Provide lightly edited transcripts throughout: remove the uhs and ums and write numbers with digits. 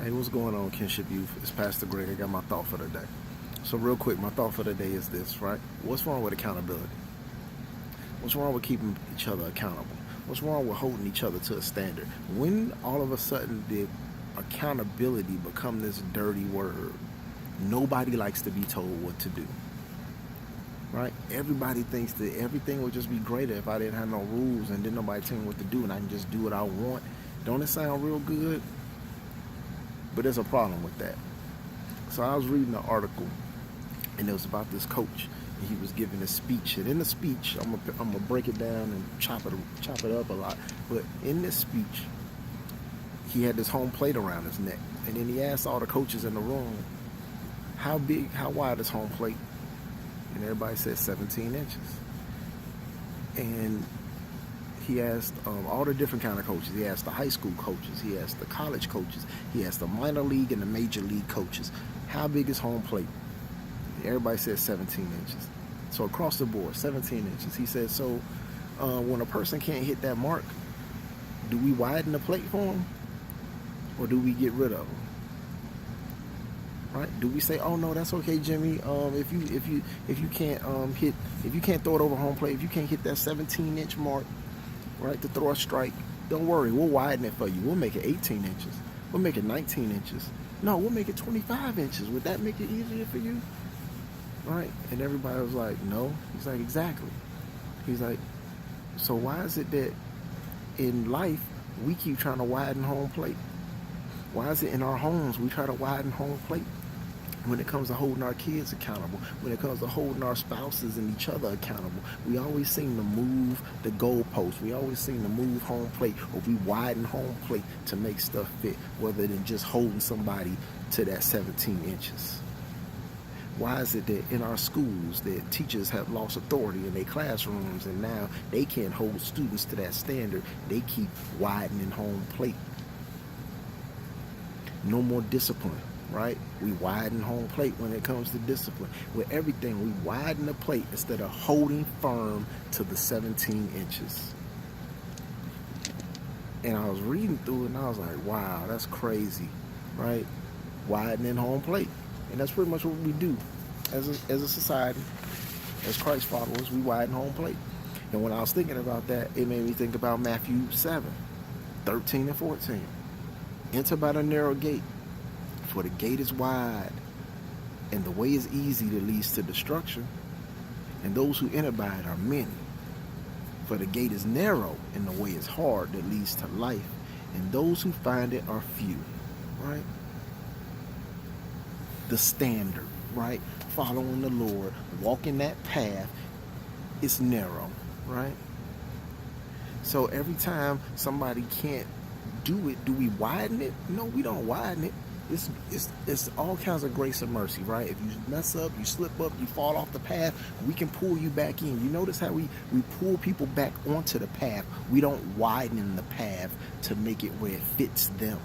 Hey, what's going on, Kinship Youth? It's Pastor Greg. I got my thought for the day. So real quick, my thought for the day is this, right? What's wrong with accountability? What's wrong with keeping each other accountable? What's wrong with holding each other to a standard? When all of a sudden did accountability become this dirty word? Nobody likes to be told what to do, right? Everybody thinks that everything would just be greater if I didn't have no rules and didn't nobody tell me what to do and I can just do what I want. Don't it sound real good? But there's a problem with that. So I was reading an article, and it was about this coach, and he was giving a speech. And in the speech, I'm gonna break it down and chop it up a lot. But in this speech, he had this home plate around his neck, and then he asked all the coaches in the room, how wide is home plate? And everybody said 17 inches. And he asked all the different kind of coaches. He asked the high school coaches. He asked the college coaches. He asked the minor league and the major league coaches, how big is home plate? Everybody said 17 inches. So across the board, 17 inches. He said, so when a person can't hit that mark, do we widen the plate for them, or do we get rid of them? Right? Do we say, oh no, that's okay, Jimmy. If you can't if you can't throw it over home plate, if you can't hit that 17-inch mark, right, to throw a strike, don't worry, we'll widen it for you. We'll make it 18 inches. We'll make it 19 inches. No, we'll make it 25 inches. Would that make it easier for you? Right? And everybody was like, no. He's like, exactly. He's like, so why is it that in life we keep trying to widen home plate? Why is it in our homes we try to widen home plate? When it comes to holding our kids accountable, when it comes to holding our spouses and each other accountable, we always seem to move the goalposts. We always seem to move home plate, or we widen home plate to make stuff fit, rather than just holding somebody to that 17 inches. Why is it that in our schools that teachers have lost authority in their classrooms, and now they can't hold students to that standard? They keep widening home plate. No more discipline. Right? We widen home plate when it comes to discipline. With everything, we widen the plate instead of holding firm to the 17 inches. And I was reading through it, and I was like, wow, that's crazy, right? Widening home plate. And that's pretty much what we do as a society, as Christ followers. We widen home plate. And when I was thinking about that, it made me think about Matthew 7:13 and 14. Enter by the narrow gate, for the gate is wide, and the way is easy that leads to destruction, and those who enter by it are many. For the gate is narrow, and the way is hard that leads to life, and those who find it are few. Right? The standard, right? Following the Lord, walking that path, it's narrow, right? So every time somebody can't do it, do we widen it? No, we don't widen it. It's all kinds of grace and mercy, right? If you mess up, you slip up, you fall off the path, we can pull you back in. You notice how we pull people back onto the path. We don't widen the path to make it where it fits them.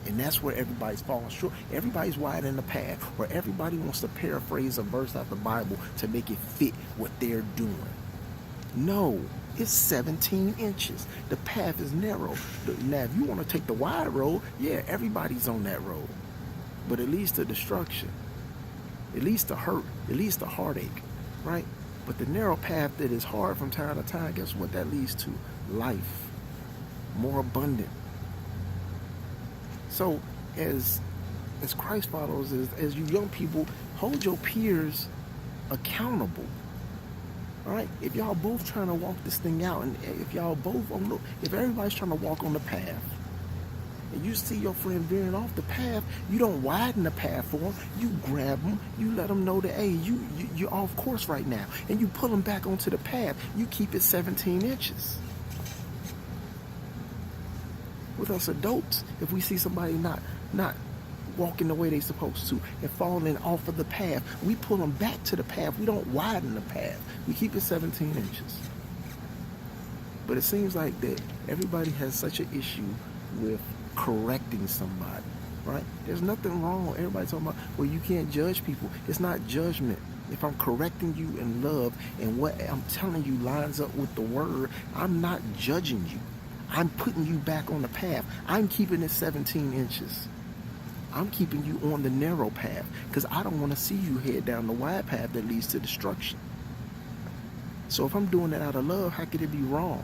And that's where everybody's falling short. Everybody's widening the path, where everybody wants to paraphrase a verse out the Bible to make it fit what they're doing. No. It's 17 inches. The path is narrow. Now, if you want to take the wide road, yeah, everybody's on that road. But it leads to destruction. It leads to hurt. It leads to heartache, right? But the narrow path that is hard from time to time, guess what that leads to? Life. More abundant. So, as Christ followers, as you young people, hold your peers accountable. All right, if y'all both trying to walk this thing out, and if everybody's trying to walk on the path, and you see your friend veering off the path, you don't widen the path for them. You grab them, you let them know that, hey, you're off course right now, and you pull them back onto the path. You keep it 17 inches. With us adults, if we see somebody not walking the way they're supposed to and falling off of the path, we pull them back to the path. We don't widen the path. We keep it 17 inches. But it seems like that everybody has such an issue with correcting somebody, right? There's nothing wrong. Everybody's talking about, well, you can't judge people. It's not judgment. If I'm correcting you in love and what I'm telling you lines up with the word, I'm not judging you. I'm putting you back on the path. I'm keeping it 17 inches. I'm keeping you on the narrow path because I don't want to see you head down the wide path that leads to destruction. So if I'm doing that out of love, how could it be wrong?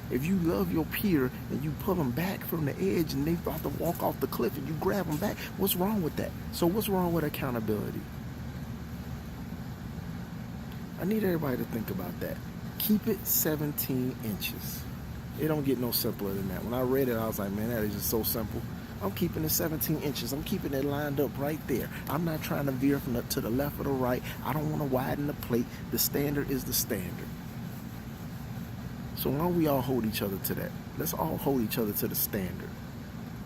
If you love your peer and you pull them back from the edge and they're about to walk off the cliff and you grab them back, what's wrong with that? So what's wrong with accountability? I need everybody to think about that. Keep it 17 inches. It don't get no simpler than that. When I read it, I was like, man, that is just so simple. I'm keeping it 17 inches. I'm keeping it lined up right there. I'm not trying to veer from to the left or the right. I don't want to widen the plate. The standard is the standard. So why don't we all hold each other to that? Let's all hold each other to the standard.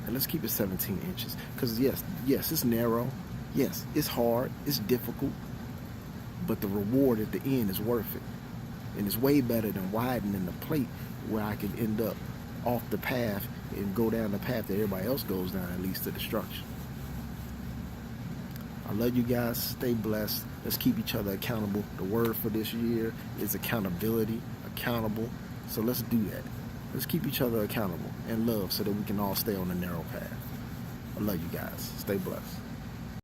And let's keep it 17 inches. Because yes, it's narrow. Yes, it's hard. It's difficult. But the reward at the end is worth it. And it's way better than widening the plate where I can end up off the path and go down the path that everybody else goes down and leads to destruction. I love you guys. Stay blessed. Let's keep each other accountable. The word for this year is accountability. Accountable. So let's do that. Let's keep each other accountable and love so that we can all stay on the narrow path. I love you guys. Stay blessed.